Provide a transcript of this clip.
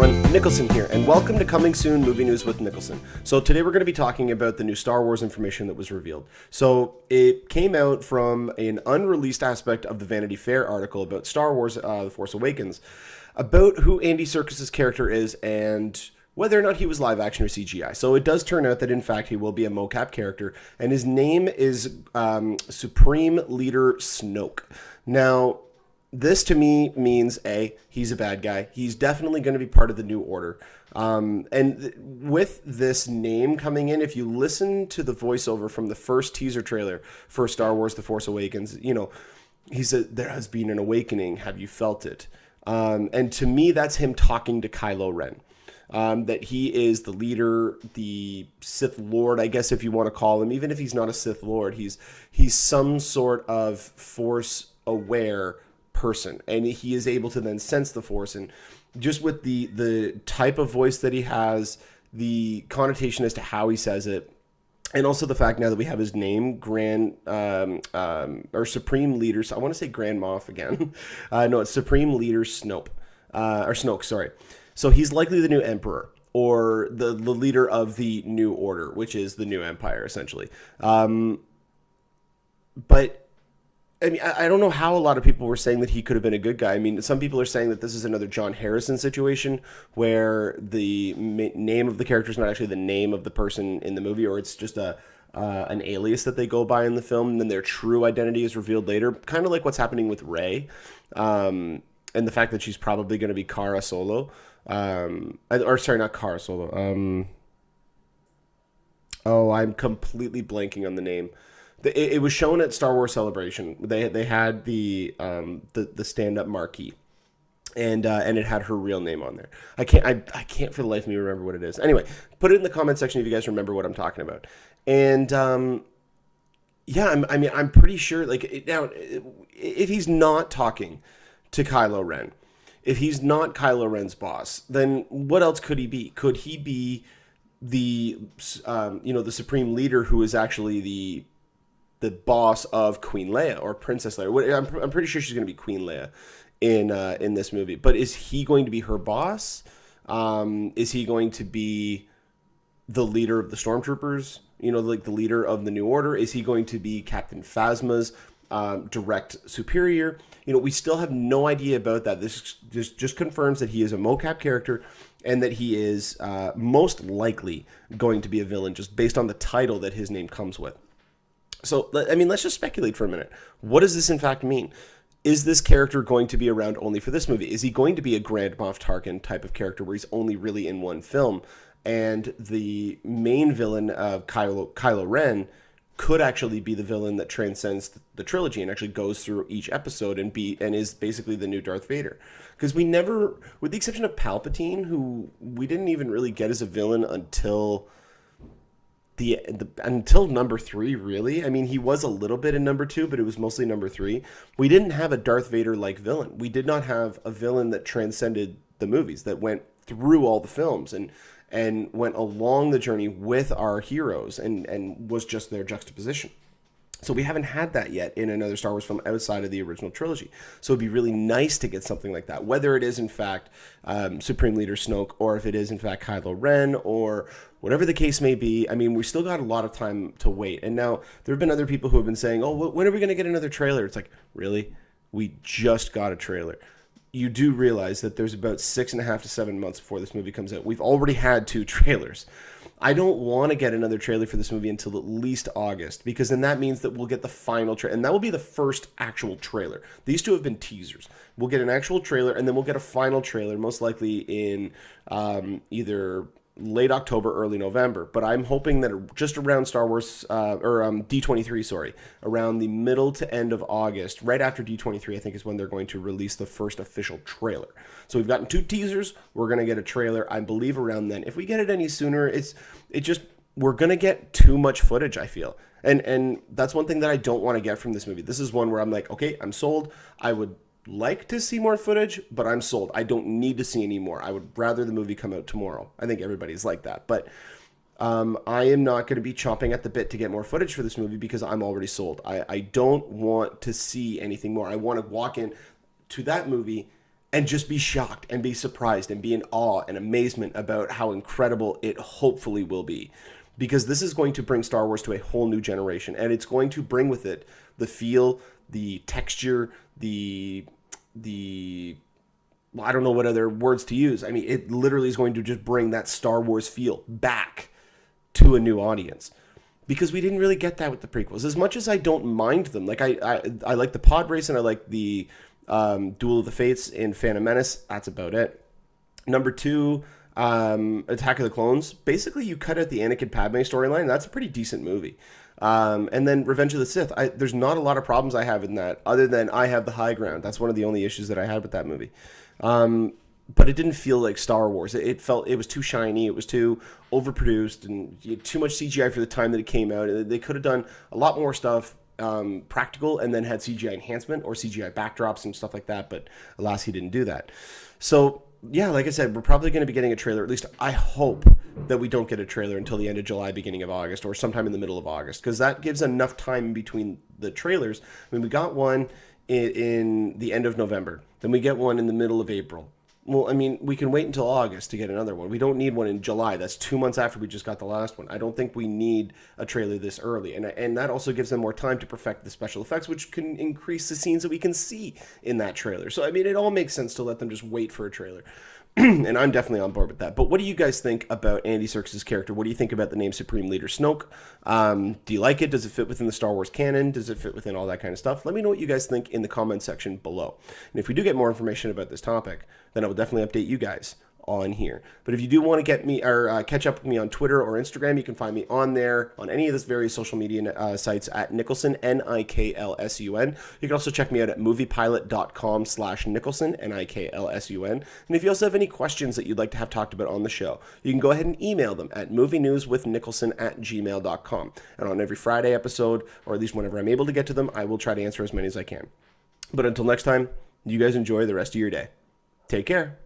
everyone, Niklsun here, and welcome to Coming Soon Movie News with Niklsun. So today we're going to be talking about the new Star Wars information that was revealed. So it came out from an unreleased aspect of the Vanity Fair article about Star Wars The Force Awakens, about who Andy Serkis' character is and whether or not he was live action or CGI. So it does turn out that in fact he will be a mocap character, and his name is Supreme Leader Snoke. Now, this to me means he's a bad guy. He's definitely going to be part of the New Order. With this name coming in, if you listen to the voiceover from the first teaser trailer for Star Wars The Force Awakens, you know, he said, "There has been an awakening. Have you felt it?" And to me, that's him talking to Kylo Ren. That he is the leader, the Sith Lord, I guess if you want to call him. Even if he's not a Sith Lord, he's some sort of Force-aware person, and he is able to then sense the Force. And just with the type of voice that he has, the connotation as to how he says it, and also the fact now that we have his name, or Supreme Leader, I want to say Grand Moff again. No, it's Supreme Leader Snoke, sorry. So he's likely the new Emperor, or the leader of the New Order, which is the new Empire, essentially. But I mean, I don't know how a lot of people were saying that he could have been a good guy. I mean, some people are saying that this is another John Harrison situation where the name of the character is not actually the name of the person in the movie, or it's just an alias that they go by in the film, and then their true identity is revealed later, kind of like what's happening with Rey, and the fact that she's probably going to be Cara Solo. Not Cara Solo. I'm completely blanking on the name. It was shown at Star Wars Celebration. They had the stand-up marquee, and it had her real name on there. I can't for the life of me remember what it is. Anyway, put it in the comment section if you guys remember what I'm talking about. And I'm pretty sure. Now, if he's not talking to Kylo Ren, if he's not Kylo Ren's boss, then what else could he be? Could he be the Supreme Leader who is actually the boss of Queen Leia or Princess Leia? I'm pretty sure she's going to be Queen Leia in this movie. But is he going to be her boss? Is he going to be the leader of the Stormtroopers? You know, like the leader of the New Order? Is he going to be Captain Phasma's direct superior? You know, we still have no idea about that. This just confirms that he is a mocap character and that he is most likely going to be a villain just based on the title that his name comes with. So, I mean, let's just speculate for a minute. What does this in fact mean? Is this character going to be around only for this movie? Is he going to be a Grand Moff Tarkin type of character where he's only really in one film, and the main villain of Kylo Ren could actually be the villain that transcends the trilogy and actually goes through each episode and is basically the new Darth Vader? Because we never, with the exception of Palpatine, who we didn't even really get as a villain until until number 3, really. I mean, he was a little bit in number 2, but it was mostly number 3. We didn't have a Darth Vader-like villain. We did not have a villain that transcended the movies, that went through all the films and went along the journey with our heroes and was just their juxtaposition. So we haven't had that yet in another Star Wars film outside of the original trilogy. So it'd be really nice to get something like that, whether it is in fact Supreme Leader Snoke, or if it is in fact Kylo Ren, or whatever the case may be. I mean, we still got a lot of time to wait. And now there have been other people who have been saying, "Oh, when are we going to get another trailer?" It's like, really? We just got a trailer. You do realize that there's about 6.5 to 7 months before this movie comes out. We've already had 2 trailers. I don't want to get another trailer for this movie until at least August, because then that means that we'll get the final trailer, and that will be the first actual trailer. These 2 have been teasers. We'll get an actual trailer, and then we'll get a final trailer, most likely in either late October, early November. But I'm hoping that just around Star Wars, D23, around the middle to end of August, right after D23, I think is when they're going to release the first official trailer. So we've gotten 2 teasers. We're going to get a trailer, I believe, around then. If we get it any sooner, we're going to get too much footage, I feel. And that's one thing that I don't want to get from this movie. This is one where I'm like, okay, I'm sold. I would like to see more footage, but I'm sold. I don't need to see any more. I would rather the movie come out tomorrow. I think everybody's like that. But I am not going to be chomping at the bit to get more footage for this movie because I'm already sold. I don't want to see anything more. I want to walk in to that movie and just be shocked and be surprised and be in awe and amazement about how incredible it hopefully will be. Because this is going to bring Star Wars to a whole new generation, and it's going to bring with it the feel, the texture, the well, I don't know what other words to use. I mean, it literally is going to just bring that Star Wars feel back to a new audience. Because we didn't really get that with the prequels. As much as I don't mind them, like I like the pod race and I like the Duel of the Fates in Phantom Menace. That's about it. Number 2, Attack of the Clones. Basically, you cut out the Anakin Padme storyline. That's a pretty decent movie. And then Revenge of the Sith. There's not a lot of problems I have in that, other than I have the high ground. That's one of the only issues that I had with that movie. But it didn't feel like Star Wars. It felt, it was too shiny. It was too overproduced, and you had too much CGI for the time that it came out. They could have done a lot more stuff practical, and then had CGI enhancement or CGI backdrops and stuff like that. But alas, he didn't do that. So yeah, like I said, we're probably going to be getting a trailer. At least I hope that we don't get a trailer until the end of July, beginning of August, or sometime in the middle of August, because that gives enough time in between the trailers. I mean, we got one in the end of November, then we get one in the middle of April. Well, I mean, we can wait until August to get another one. We don't need one in July. That's 2 months after we just got the last one. I don't think we need a trailer this early. And that also gives them more time to perfect the special effects, which can increase the scenes that we can see in that trailer. So, I mean, it all makes sense to let them just wait for a trailer. And I'm definitely on board with that. But what do you guys think about Andy Serkis' character? What do you think about the name Supreme Leader Snoke? Do you like it? Does it fit within the Star Wars canon? Does it fit within all that kind of stuff? Let me know what you guys think in the comment section below. And if we do get more information about this topic, then I will definitely update you guys on here. But if you do want to get me or catch up with me on Twitter or Instagram, you can find me on there on any of this various social media sites at Niklsun, Niklsun. You can also check me out at moviepilot.com/Niklsun, Niklsun. And if you also have any questions that you'd like to have talked about on the show, you can go ahead and email them at movienewswithniklsun@gmail.com. And on every Friday episode, or at least whenever I'm able to get to them, I will try to answer as many as I can. But until next time, you guys enjoy the rest of your day. Take care.